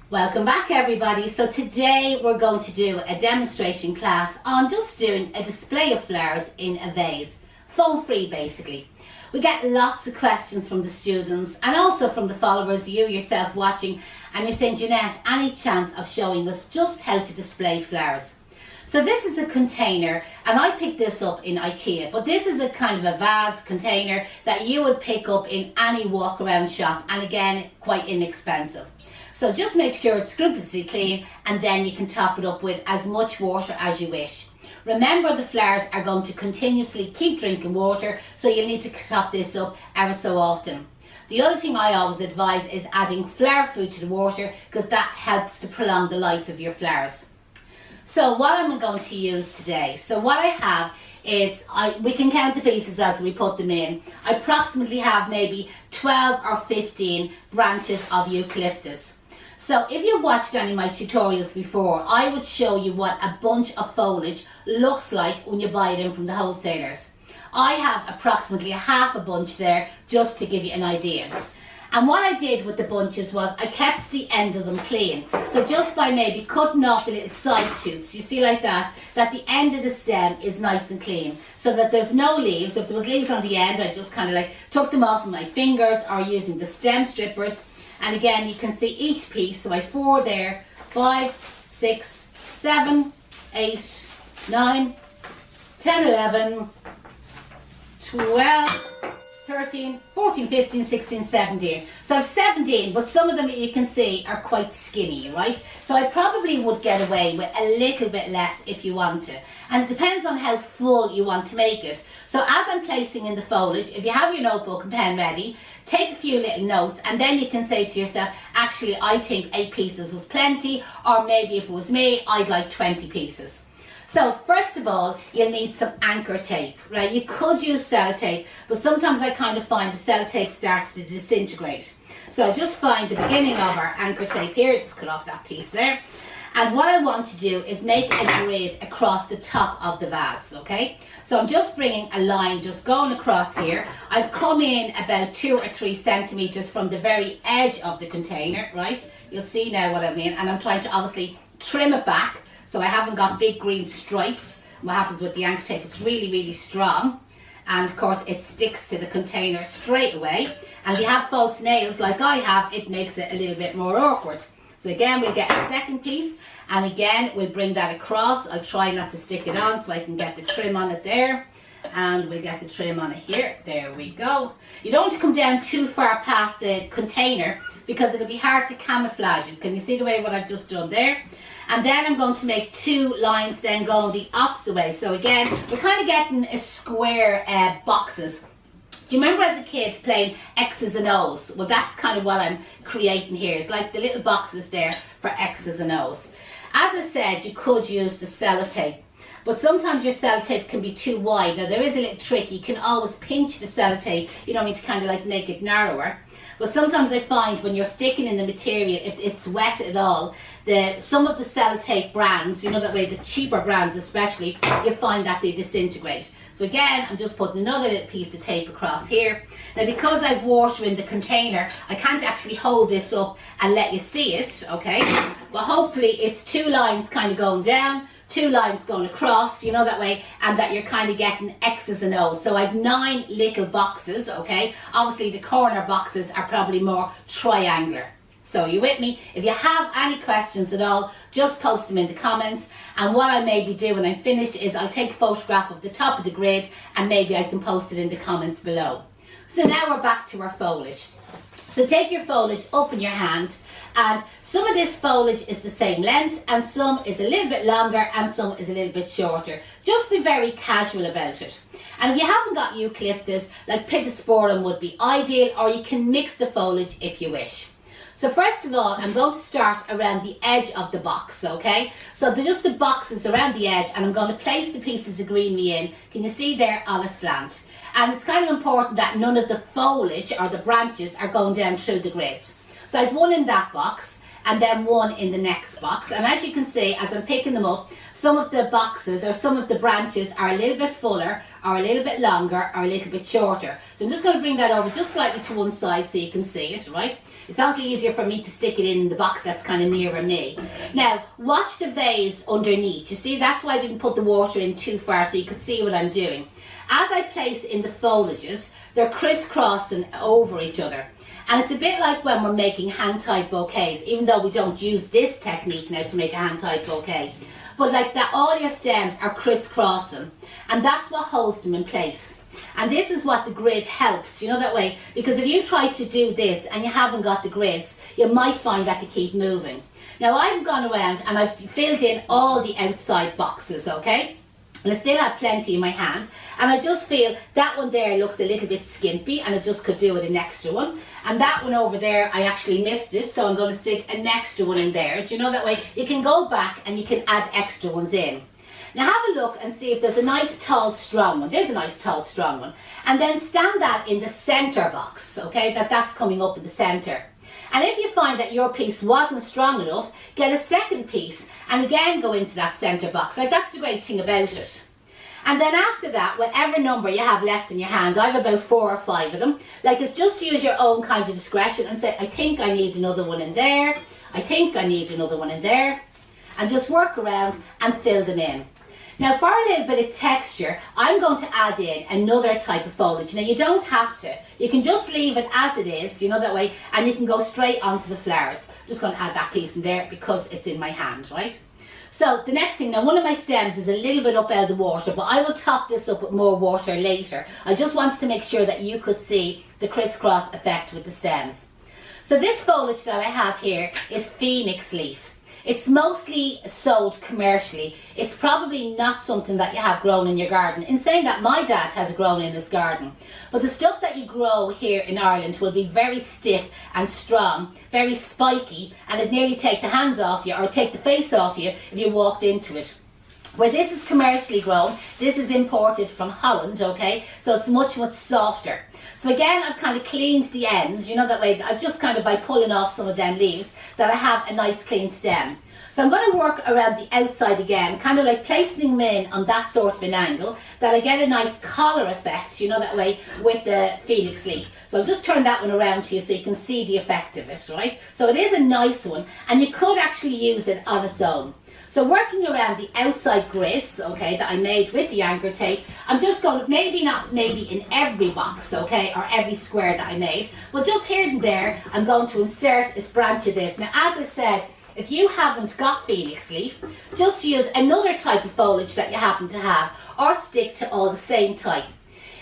Welcome back everybody. So today we're going to do a demonstration class on just doing a display of flowers in a vase, foam free basically. We get lots of questions from the students and also from the followers, you yourself watching, and you're saying, Janette, any chance of showing us just how to display flowers? So this is a container, and I picked this up in IKEA, but this is a kind of a vase container that you would pick up in any walk around shop, and again quite inexpensive. So just make sure it's scrupulously clean, and then you can top it up with as much water as you wish. Remember, the flowers are going to continuously keep drinking water, so you'll need to top this up ever so often. The other thing I always advise is adding flower food to the water, because that helps to prolong the life of your flowers. So what I'm going to use today, so what I have is, we can count the pieces as we put them in. I approximately have maybe 12 or 15 branches of eucalyptus. So if you watched any of my tutorials before, I would show you what a bunch of foliage looks like when you buy it in from the wholesalers. I have approximately half a bunch there, just to give you an idea. And what I did with the bunches was I kept the end of them clean. So just by maybe cutting off the little side shoots, you see like that the end of the stem is nice and clean, so that there's no leaves. If there was leaves on the end, I just kind of like took them off with my fingers or using the stem strippers. And again, you can see each piece. So I have 4 there, 5, 6, 7, 8, 9, 10, 11, 12, 13, 14, 15, 16, 17. So I have 17, but some of them you can see are quite skinny, right? So I probably would get away with a little bit less if you want to. And it depends on how full you want to make it. So as I'm placing in the foliage, if you have your notebook and pen ready, take a few little notes, and then you can say to yourself, actually I think 8 pieces was plenty, or maybe if it was me, I'd like 20 pieces. So first of all, you'll need some anchor tape, right? You could use sellotape, but sometimes I kind of find the sellotape starts to disintegrate. So just find the beginning of our anchor tape here, just cut off that piece there. And what I want to do is make a grid across the top of the vase, okay? So I'm just bringing a line, just going across here. I've come in about 2 or 3 centimeters from the very edge of the container, right? You'll see now what I mean. And I'm trying to obviously trim it back, so I haven't got big green stripes. What happens with the anchor tape, it's really, really strong. And of course it sticks to the container straight away. And if you have false nails like I have, it makes it a little bit more awkward. So again, we'll get a second piece, and again we'll bring that across. I'll try not to stick it on so I can get the trim on it there, and we'll get the trim on it here. There we go. You don't want to come down too far past the container, because it'll be hard to camouflage it. Can you see the way what I've just done there? And then I'm going to make 2 lines then going the opposite way. So again, we're kind of getting a square boxes. Do you remember as a kid playing X's and O's? Well, that's kind of what I'm creating here. It's like the little boxes there for X's and O's. As I said, you could use the sellotape, but sometimes your sellotape can be too wide. Now there is a little trick. You can always pinch the sellotape. You don't need to kind of like make it narrower. But sometimes I find when you're sticking in the material, if it's wet at all, some of the sellotape brands, you know, that way the cheaper brands especially, you find that they disintegrate. So again, I'm just putting another little piece of tape across here. Now because I've water in the container, I can't actually hold this up and let you see it, okay? But hopefully it's 2 lines kind of going down, 2 lines going across, you know, that way, and that you're kind of getting X's and O's. So I've 9 little boxes, okay? Obviously the corner boxes are probably more triangular. So are you with me? If you have any questions at all, just post them in the comments. And what I may be doing when I'm finished is I'll take a photograph of the top of the grid, and maybe I can post it in the comments below. So now we're back to our foliage. So take your foliage up in your hand, and some of this foliage is the same length, and some is a little bit longer, and some is a little bit shorter. Just be very casual about it. And if you haven't got eucalyptus, like pittosporum would be ideal, or you can mix the foliage if you wish. So first of all, I'm going to start around the edge of the box, okay? So just the boxes around the edge, and I'm going to place the pieces of greenery in. Can you see there on a slant? And it's kind of important that none of the foliage or the branches are going down through the grids. So I've 1 in that box, and then 1 in the next box. And as you can see, as I'm picking them up, some of the boxes or some of the branches are a little bit fuller, or a little bit longer or a little bit shorter. So I'm just going to bring that over just slightly to one side so you can see it, right? It's obviously easier for me to stick it in the box that's kind of nearer me. Now, watch the vase underneath. You see, that's why I didn't put the water in too far so you could see what I'm doing. As I place in the foliages, they're crisscrossing over each other. And it's a bit like when we're making hand-tied bouquets, even though we don't use this technique now to make a hand-tied bouquet. But like that, all your stems are crisscrossing, and that's what holds them in place. And this is what the grid helps, you know, that way, because if you try to do this and you haven't got the grids, you might find that they keep moving. Now I've gone around and I've filled in all the outside boxes, okay? And I still have plenty in my hand, and I just feel that one there looks a little bit skimpy and I just could do with an extra one. And that one over there, I actually missed it, so I'm going to stick an extra one in there. Do you know, that way you can go back and you can add extra ones in. Now have a look and see if there's a nice tall strong one. There's a nice tall strong one. And then stand that in the center box, okay, that's coming up in the center. And if you find that your piece wasn't strong enough, get a second piece and again go into that center box. Like, that's the great thing about it. And then after that, whatever number you have left in your hand, I have about 4 or 5 of them. Like, it's just use your own kind of discretion and say, I think I need another one in there. I think I need another one in there. And just work around and fill them in. Now for a little bit of texture, I'm going to add in another type of foliage. Now you don't have to. You can just leave it as it is, you know, that way, and you can go straight onto the flowers. I'm just going to add that piece in there because it's in my hand, right? So the next thing, now one of my stems is a little bit up out of the water, but I will top this up with more water later. I just wanted to make sure that you could see the crisscross effect with the stems. So this foliage that I have here is phoenix leaf. It's mostly sold commercially. It's probably not something that you have grown in your garden. In saying that, my dad has grown in his garden. But the stuff that you grow here in Ireland will be very stiff and strong, very spiky, and it'd nearly take the hands off you or take the face off you if you walked into it. Where this is commercially grown, this is imported from Holland, okay? So it's much, much softer. So again, I've kind of cleaned the ends, you know, that way, I just kind of by pulling off some of them leaves, that I have a nice clean stem. So I'm going to work around the outside again, kind of like placing them in on that sort of an angle, that I get a nice collar effect, you know, that way, with the phoenix leaf. So I'll just turn that one around to you so you can see the effect of it, right? So it is a nice one, and you could actually use it on its own. So working around the outside grids, okay, that I made with the anchor tape, I'm just going to, maybe in every box, okay, or every square that I made, but just here and there, I'm going to insert a branch of this. Now, as I said, if you haven't got phoenix leaf, just use another type of foliage that you happen to have, or stick to all the same type.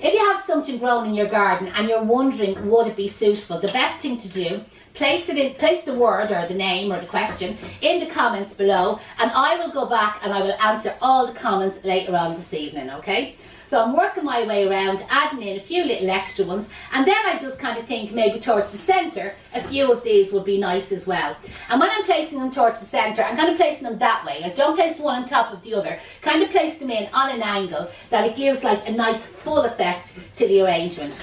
If you have something grown in your garden and you're wondering would it be suitable, the best thing to do, place the word or the name or the question in the comments below, and I will go back and I will answer all the comments later on this evening, okay? So I'm working my way around, adding in a few little extra ones, and then I just kind of think maybe towards the centre, a few of these would be nice as well. And when I'm placing them towards the centre, I'm kind of placing them that way, like don't place one on top of the other, kind of place them in on an angle that it gives like a nice full effect to the arrangement.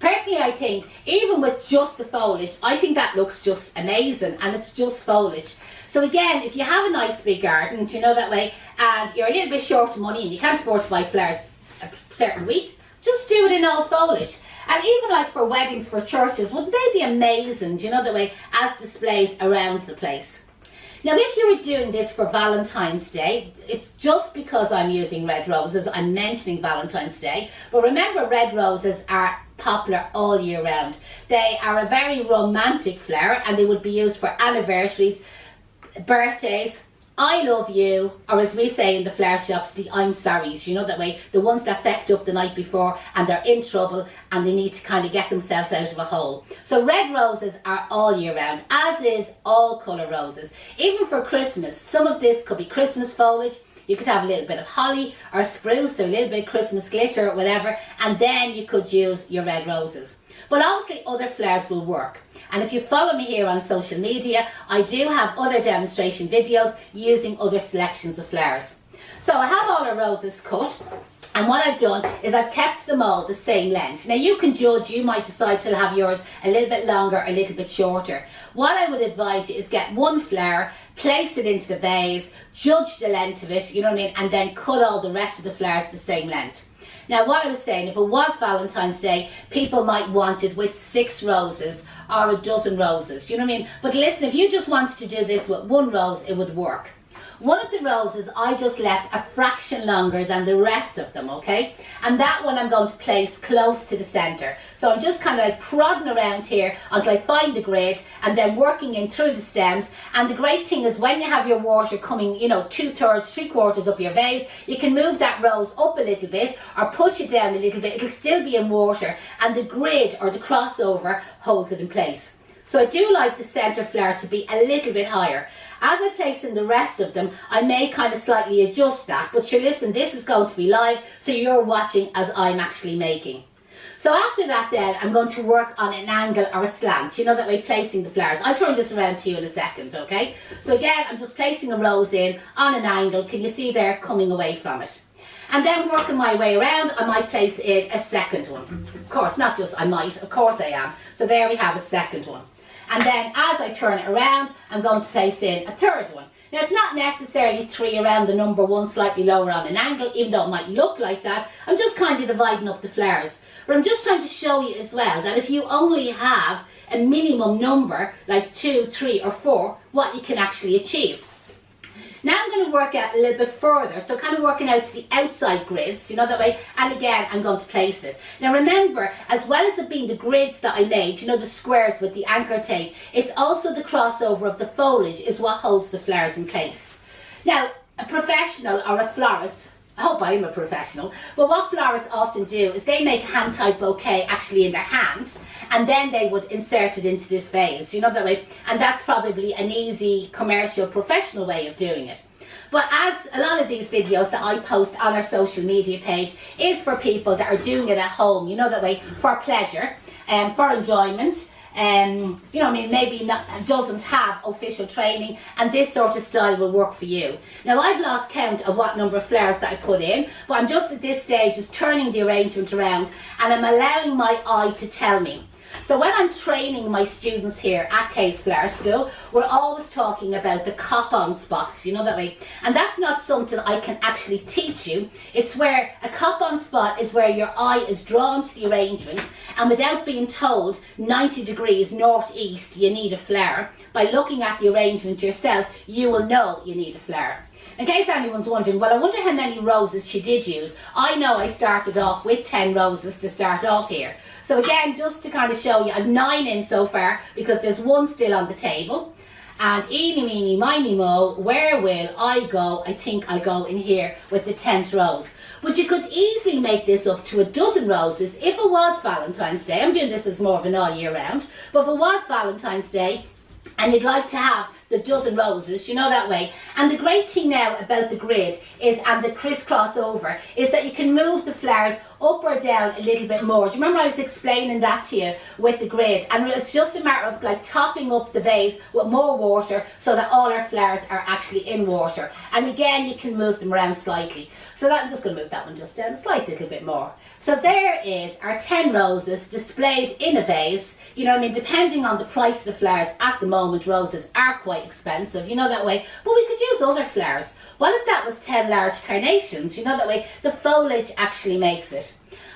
Personally, I think, even with just the foliage, I think that looks just amazing, and it's just foliage. So again, if you have a nice big garden, you know, that way, and you're a little bit short of money and you can't afford to buy flowers a certain week, just do it in all foliage. And even like for weddings, for churches, wouldn't they be amazing, you know, that way, as displays around the place? Now, if you were doing this for Valentine's Day, it's just because I'm using red roses, I'm mentioning Valentine's Day. But remember, red roses are popular all year round. They are a very romantic flower, and they would be used for anniversaries, birthdays, I love you, or as we say in the flower shops, the I'm sorry's, you know, that way, the ones that fecked up the night before and they're in trouble and they need to kind of get themselves out of a hole. So red roses are all year round, as is all colour roses. Even for Christmas, some of this could be Christmas foliage. You could have a little bit of holly or spruce or a little bit of Christmas glitter or whatever, and then you could use your red roses. But obviously other flowers will work. And if you follow me here on social media, I do have other demonstration videos using other selections of flowers. So I have all our roses cut, and what I've done is I've kept them all the same length. Now you can judge, you might decide to have yours a little bit longer, a little bit shorter. What I would advise you is get one flower, place it into the vase, judge the length of it, you know what I mean, and then cut all the rest of the flowers the same length. Now what I was saying, if it was Valentine's Day, people might want it with 6 roses or a dozen roses, you know what I mean? But listen, if you just wanted to do this with 1 rose, it would work. One of the roses I just left a fraction longer than the rest of them, okay? And that one I'm going to place close to the centre. So I'm just kind of like prodding around here until I find the grid, and then working in through the stems. And the great thing is when you have your water coming, you know, 2/3, 3/4 up your vase, you can move that rose up a little bit or push it down a little bit. It'll still be in water, and the grid or the crossover holds it in place. So I do like the centre flower to be a little bit higher. As I place in the rest of them, I may kind of slightly adjust that. But sure, listen, this is going to be live, so you're watching as I'm actually making. So after that then, I'm going to work on an angle or a slant, you know, that way placing the flowers. I'll turn this around to you in a second, okay? So again, I'm just placing a rose in on an angle. Can you see there coming away from it? And then working my way around, I might place in a second one. Of course, not just I might, of course I am. So there we have a second one. And then as I turn it around, I'm going to place in a third one. Now it's not necessarily 3 around the number 1, slightly lower on an angle, even though it might look like that. I'm just kind of dividing up the flowers. But I'm just trying to show you as well that if you only have a minimum number, like 2, 3 or 4, what you can actually achieve. Now I'm going to work out a little bit further, so kind of working out to the outside grids, you know, that way, and again I'm going to place it. Now remember, as well as it being the grids that I made, you know, the squares with the anchor tape, it's also the crossover of the foliage is what holds the flowers in place. Now, a professional or a florist, I hope I am a professional, but what florists often do is they make a hand-type bouquet actually in their hand, and then they would insert it into this vase, you know, that way, and that's probably an easy commercial professional way of doing it. But as a lot of these videos that I post on our social media page is for people that are doing it at home, you know, that way, for pleasure and for enjoyment. You know, I mean, maybe not, doesn't have official training, and this sort of style will work for you. Now I've lost count of what number of flowers that I put in, but I'm just at this stage just turning the arrangement around, and I'm allowing my eye to tell me. So when I'm training my students here at Case Flower School, we're always talking about the cop-on spots, you know, that way. And that's not something I can actually teach you. It's where a cop-on spot is where your eye is drawn to the arrangement, and without being told 90 degrees northeast you need a flower, by looking at the arrangement yourself, you will know you need a flower. In case anyone's wondering, well, I wonder how many roses she did use. I know I started off with 10 roses to start off here. So again, just to kind of show you, I've 9 in so far because there's 1 still on the table. And eeny, meeny, miny, mo, where will I go? I think I'll go in here with the 10th rose. But you could easily make this up to a dozen roses if it was Valentine's Day. I'm doing this as more of an all year round. But if it was Valentine's Day and you'd like to have the dozen roses, you know, that way. And the great thing now about the grid is, and the crisscross over, is that you can move the flowers up or down a little bit more. Do you remember I was explaining that to you with the grid? And it's just a matter of like topping up the vase with more water so that all our flowers are actually in water. And again, you can move them around slightly. So that, I'm just going to move that one just down a slight little bit more. So there is our 10 roses displayed in a vase. You know what I mean, depending on the price of the flowers at the moment, roses are quite expensive, you know, that way. But we could use other flowers. What if that was 10 large carnations? You know, that way the foliage actually makes it.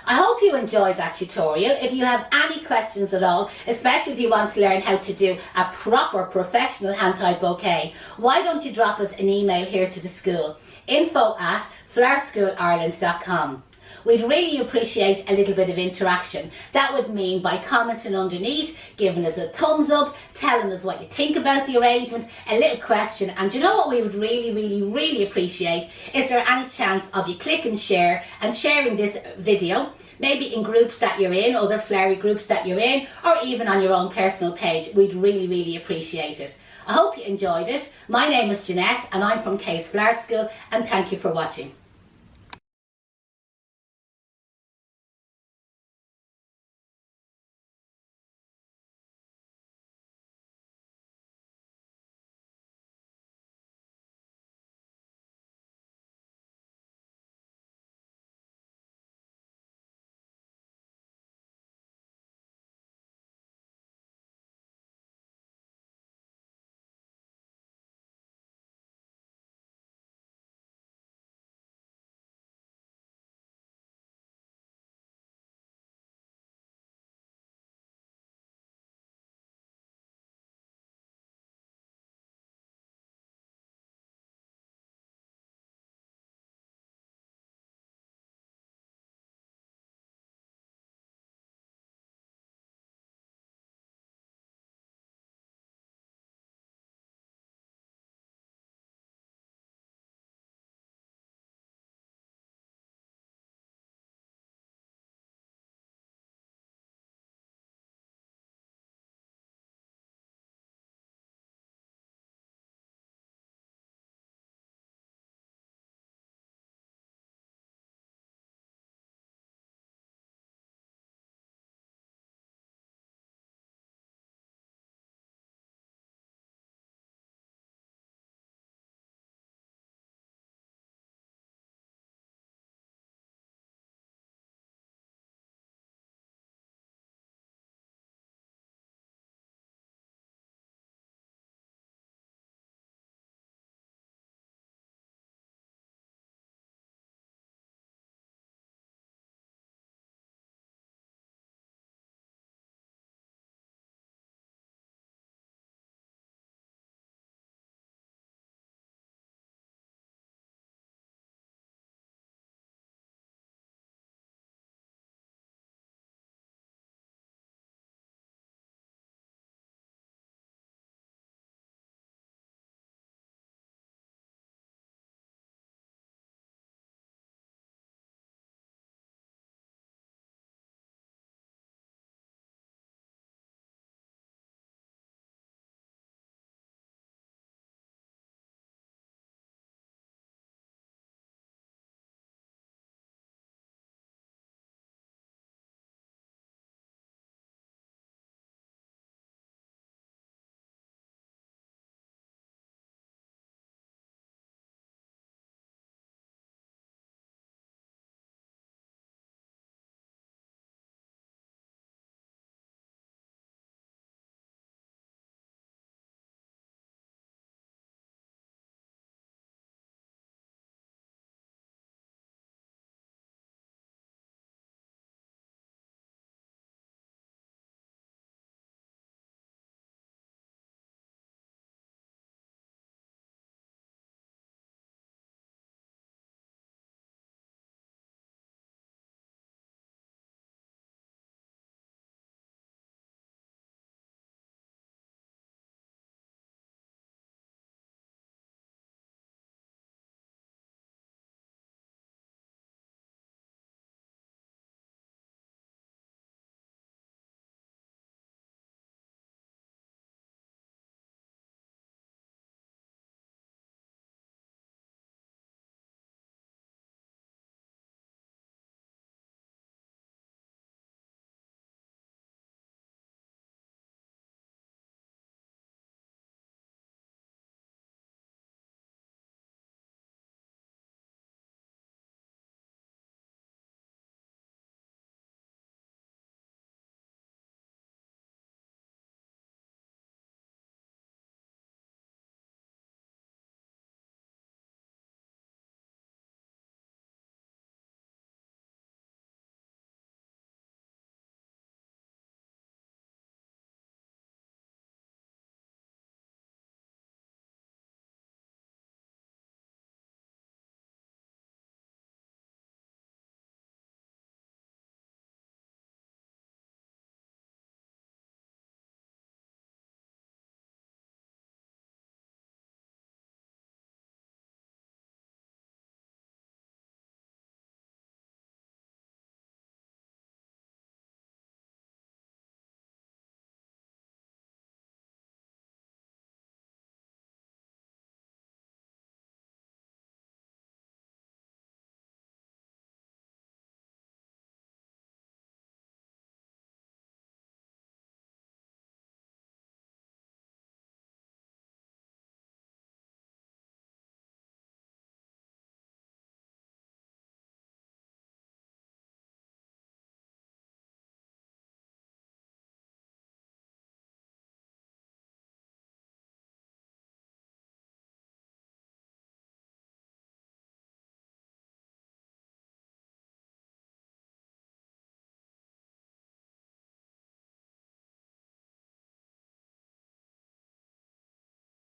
I hope you enjoyed that tutorial. If you have any questions at all, especially if you want to learn how to do a proper professional hand-tied bouquet, why don't you drop us an email here to the school, info@flowerschoolireland.com. We'd really appreciate a little bit of interaction. That would mean by commenting underneath, giving us a thumbs up, telling us what you think about the arrangement, a little question. And you know what we would really appreciate? Is there any chance of you click and share and sharing this video, maybe in groups that you're in, other flowery groups that you're in, or even on your own personal page? We'd really appreciate it. I hope you enjoyed it. My name is Janette and I'm from Case Flower School, and thank you for watching.